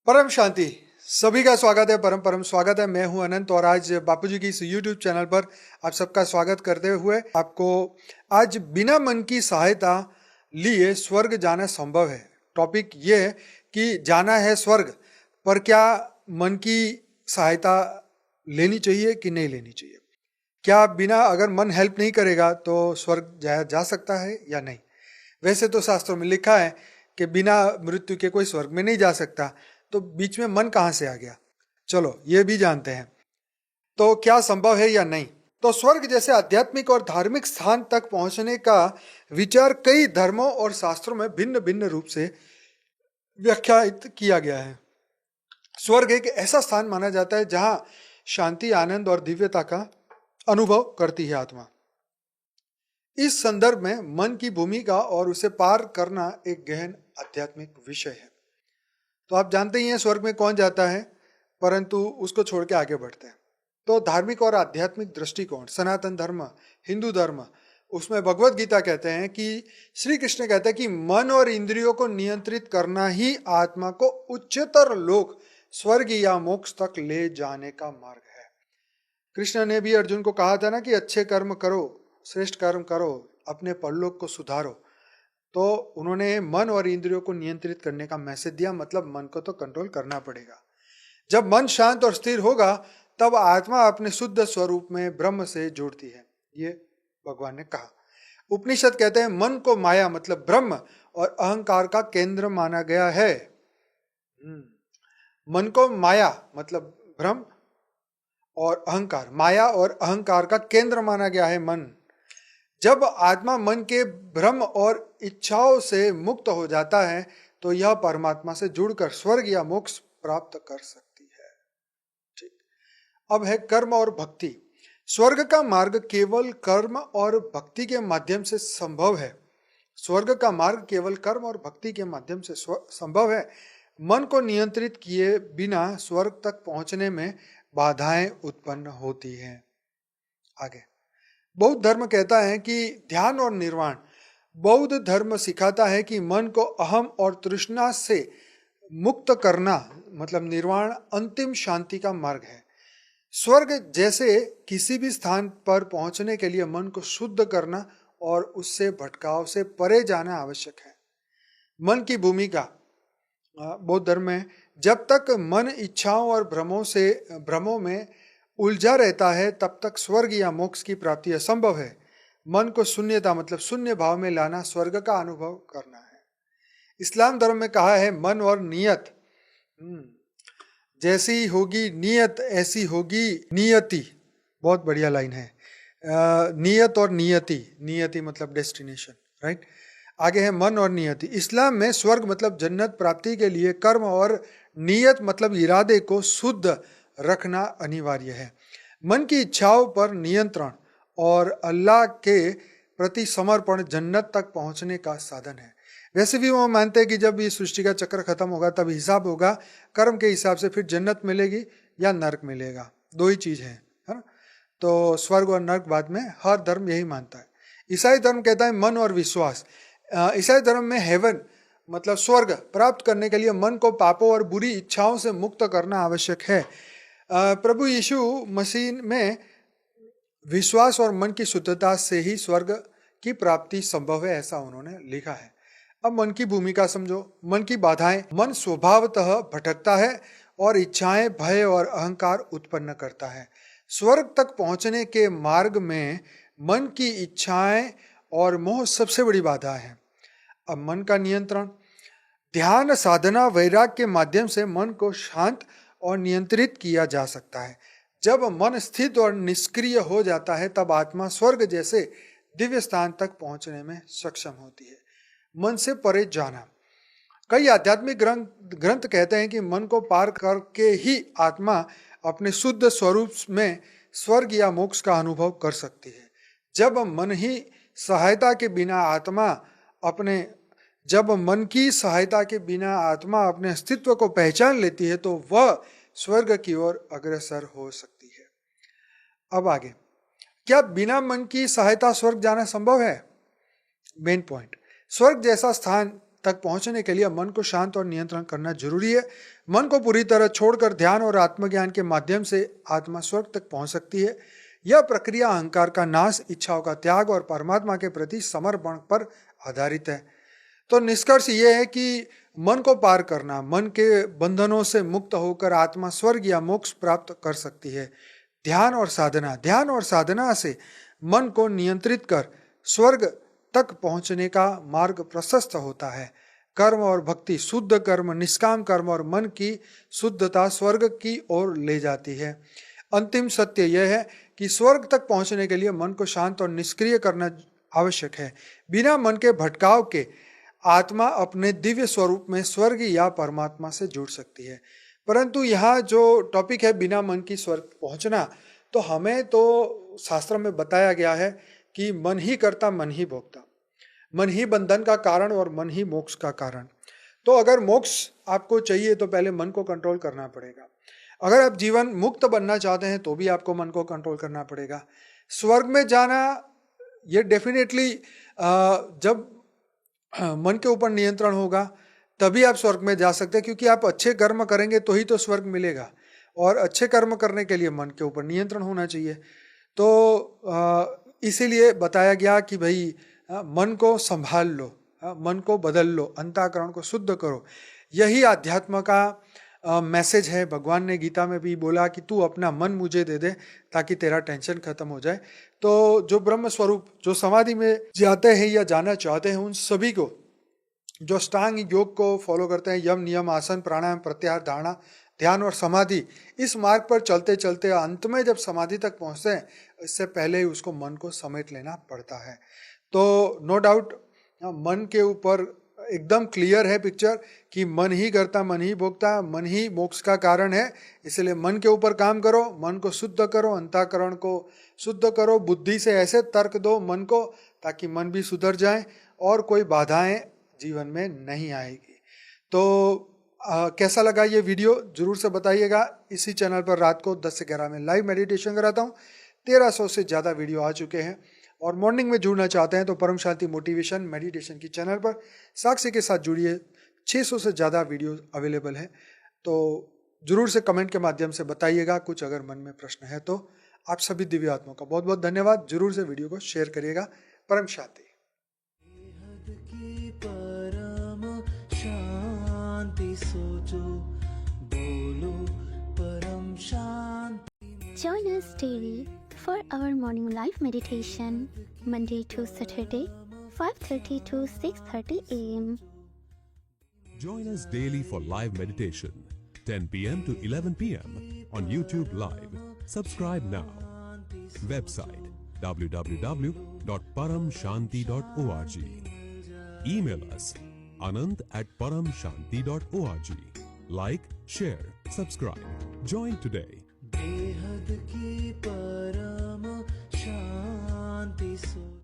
परम शांति। सभी का स्वागत है, परम परम स्वागत है। मैं हूं अनंत और आज बापूजी की इस यूट्यूब चैनल पर आप सबका स्वागत करते हुए आपको आज बिना मन की सहायता लिए स्वर्ग जाना संभव है। टॉपिक ये है कि जाना है स्वर्ग, पर क्या मन की सहायता लेनी चाहिए कि नहीं लेनी चाहिए? क्या बिना अगर मन हेल्प नहीं करेगा तो स्वर्ग जाया जा सकता है या नहीं? वैसे तो शास्त्रों में लिखा है कि बिना मृत्यु के कोई स्वर्ग में नहीं जा सकता, तो बीच में मन कहां से आ गया? चलो ये भी जानते हैं। तो क्या संभव है या नहीं? तो स्वर्ग जैसे आध्यात्मिक और धार्मिक स्थान तक पहुंचने का विचार कई धर्मों और शास्त्रों में भिन्न भिन्न रूप से व्याख्यायित किया गया है। स्वर्ग एक ऐसा स्थान माना जाता है जहां शांति, आनंद और दिव्यता का अनुभव करती है आत्मा। इस संदर्भ में मन की भूमिका और उसे पार करना एक गहन आध्यात्मिक विषय है। तो आप जानते ही हैं स्वर्ग में कौन जाता है, परंतु उसको छोड़ के आगे बढ़ते हैं। तो धार्मिक और आध्यात्मिक दृष्टिकोण, सनातन धर्म, हिंदू धर्म, उसमें भगवत गीता कहते हैं कि श्री कृष्ण कहते हैं कि मन और इंद्रियों को नियंत्रित करना ही आत्मा को उच्चतर लोक, स्वर्ग या मोक्ष तक ले जाने का मार्ग है। कृष्ण ने भी अर्जुन को कहा था ना कि अच्छे कर्म करो, श्रेष्ठ कर्म करो, अपने परलोक को सुधारो। तो उन्होंने मन और इंद्रियों को नियंत्रित करने का मैसेज दिया, मतलब मन को तो कंट्रोल करना पड़ेगा। जब मन शांत और स्थिर होगा तब आत्मा अपने शुद्ध स्वरूप में ब्रह्म से जुड़ती है, ये भगवान ने कहा। उपनिषद कहते हैं मन को माया मतलब ब्रह्म और अहंकार का केंद्र माना गया है। मन को माया मतलब ब्रह्म और अहंकार, माया और अहंकार का केंद्र माना गया है मन। जब आत्मा मन के भ्रम और इच्छाओं से मुक्त हो जाता है तो यह परमात्मा से जुड़कर स्वर्ग या मोक्ष प्राप्त कर सकती है। ठीक। अब है कर्म और भक्ति। स्वर्ग का मार्ग केवल कर्म और भक्ति के माध्यम से संभव है। स्वर्ग का मार्ग केवल कर्म और भक्ति के माध्यम से संभव है। मन को नियंत्रित किए बिना स्वर्ग तक पहुंचने में बाधाएं उत्पन्न होती हैं। आगे बौद्ध धर्म कहता है कि ध्यान और निर्वाण। बौद्ध धर्म सिखाता है कि मन को अहम और तृष्णा से मुक्त करना मतलब निर्वाण अंतिम शांति का मार्ग है। स्वर्ग जैसे किसी भी स्थान पर पहुंचने के लिए मन को शुद्ध करना और उससे भटकाव से परे जाना आवश्यक है। मन की भूमिका बौद्ध धर्म में, जब तक मन इच्छाओं और भ्रमों में उलझा रहता है तब तक स्वर्ग या मोक्ष की प्राप्ति असंभव है। मन को शून्यता मतलब शून्य भाव में लाना स्वर्ग का अनुभव करना है। इस्लाम धर्म में कहा है मन और नियत, जैसी होगी नियत ऐसी होगी नियति। बहुत बढ़िया लाइन है। नियत और नियति, नियति मतलब डेस्टिनेशन, राइट। आगे है मन और नियति। इस्लाम में स्वर्ग मतलब जन्नत प्राप्ति के लिए कर्म और नियत मतलब इरादे को शुद्ध रखना अनिवार्य है। मन की इच्छाओं पर नियंत्रण और अल्लाह के प्रति समर्पण जन्नत तक पहुंचने का साधन है। वैसे भी वो मानते हैं कि जब ये सृष्टि का चक्र खत्म होगा तब हिसाब होगा, कर्म के हिसाब से फिर जन्नत मिलेगी या नरक मिलेगा, दो ही चीज है ना। तो स्वर्ग और नरक बाद में, हर धर्म यही मानता है। ईसाई धर्म कहता है मन और विश्वास। ईसाई धर्म में हेवन मतलब स्वर्ग प्राप्त करने के लिए मन को पापों और बुरी इच्छाओं से मुक्त करना आवश्यक है। प्रभु यीशु मसीह में विश्वास और मन की शुद्धता से ही स्वर्ग की प्राप्ति संभव है, ऐसा उन्होंने लिखा है। अब मन की भूमिका समझो। मन की बाधाएं। मन स्वभावतः भटकता है और इच्छाएं भय और अहंकार उत्पन्न करता है। स्वर्ग तक पहुंचने के मार्ग में मन की इच्छाएं और मोह सबसे बड़ी बाधा है। अब मन का नियंत्रण। ध्यान साधना वैराग्य के माध्यम से मन को शांत और नियंत्रित किया जा सकता है। जब मन स्थित और निष्क्रिय हो जाता है तब आत्मा स्वर्ग जैसे दिव्य स्थान तक पहुंचने में सक्षम होती है। मन से परे जाना। कई आध्यात्मिक ग्रंथ कहते हैं कि मन को पार करके ही आत्मा अपने शुद्ध स्वरूप में स्वर्ग या मोक्ष का अनुभव कर सकती है। जब मन की सहायता के बिना आत्मा अपने अस्तित्व को पहचान लेती है तो वह स्वर्ग की ओर अग्रसर हो सकती है। अब आगे, क्या बिना मन की सहायता स्वर्ग जाना संभव है? Main point. स्वर्ग जैसा स्थान तक पहुंचने के लिए मन को शांत और नियंत्रण करना जरूरी है। मन को पूरी तरह छोड़कर ध्यान और आत्मज्ञान के माध्यम से आत्मा स्वर्ग तक पहुंच सकती है। यह प्रक्रिया अहंकार का नाश, इच्छाओं का त्याग और परमात्मा के प्रति समर्पण पर आधारित है। तो निष्कर्ष ये है कि मन को पार करना, मन के बंधनों से मुक्त होकर आत्मा स्वर्ग या मोक्ष प्राप्त कर सकती है। ध्यान और साधना से मन को नियंत्रित कर स्वर्ग तक पहुंचने का मार्ग प्रशस्त होता है। कर्म और भक्ति, शुद्ध कर्म, निष्काम कर्म और मन की शुद्धता स्वर्ग की ओर ले जाती है। अंतिम सत्य यह है कि स्वर्ग तक पहुंचने के लिए मन को शांत और निष्क्रिय करना आवश्यक है। बिना मन के भटकाव के आत्मा अपने दिव्य स्वरूप में स्वर्ग या परमात्मा से जुड़ सकती है। परंतु यहाँ जो टॉपिक है बिना मन की स्वर्ग पहुंचना, तो हमें तो शास्त्र में बताया गया है कि मन ही करता मन ही भोगता, मन ही बंधन का कारण और मन ही मोक्ष का कारण। तो अगर मोक्ष आपको चाहिए तो पहले मन को कंट्रोल करना पड़ेगा। अगर आप जीवन मुक्त बनना चाहते हैं तो भी आपको मन को कंट्रोल करना पड़ेगा। स्वर्ग में जाना ये डेफिनेटली जब मन के ऊपर नियंत्रण होगा तभी आप स्वर्ग में जा सकते हैं, क्योंकि आप अच्छे कर्म करेंगे तो ही तो स्वर्ग मिलेगा, और अच्छे कर्म करने के लिए मन के ऊपर नियंत्रण होना चाहिए। तो इसीलिए बताया गया कि भाई मन को संभाल लो, मन को बदल लो, अंतःकरण को शुद्ध करो। यही आध्यात्म का मैसेज है। भगवान ने गीता में भी बोला कि तू अपना मन मुझे दे दे ताकि तेरा टेंशन खत्म हो जाए। तो जो ब्रह्म स्वरूप, जो समाधि में जाते हैं या जाना चाहते हैं, उन सभी को, जो अष्टांग योग को फॉलो करते हैं, यम, नियम, आसन, प्राणायाम, प्रत्याहार, धारणा, ध्यान और समाधि, इस मार्ग पर चलते चलते अंत में जब समाधि तक पहुंचते हैं, इससे पहले ही उसको मन को समेट लेना पड़ता है। तो नो डाउट मन के ऊपर एकदम क्लियर है पिक्चर कि मन ही करता मन ही भोगता, मन ही मोक्ष का कारण है। इसलिए मन के ऊपर काम करो, मन को शुद्ध करो, अंतःकरण को शुद्ध करो, बुद्धि से ऐसे तर्क दो मन को ताकि मन भी सुधर जाए और कोई बाधाएं जीवन में नहीं आएगी। तो कैसा लगा ये वीडियो जरूर से बताइएगा। इसी चैनल पर रात को 10 से 11 में लाइव मेडिटेशन कराता हूँ। 1300 से ज़्यादा वीडियो आ चुके हैं। और मॉर्निंग में जुड़ना चाहते हैं तो परम शांति मोटिवेशन मेडिटेशन की चैनल पर साक्षी के साथ जुड़िए। 600 से ज़्यादा वीडियो अवेलेबल है। तो जरूर से कमेंट के माध्यम से बताइएगा कुछ अगर मन में प्रश्न है तो। आप सभी दिव्य आत्माओं का बहुत बहुत धन्यवाद। जरूर से वीडियो को शेयर करिएगा। परम शांति। Join us daily for our morning live meditation, Monday to Saturday, 5:30 to 6:30 a.m. Join us daily for live meditation, 10 p.m. to 11 p.m. on YouTube Live. Subscribe now. Website www.paramshanti.org. Email us anant@paramshanti.org. Like, share, subscribe. Join today. बेहद की परम शांति सो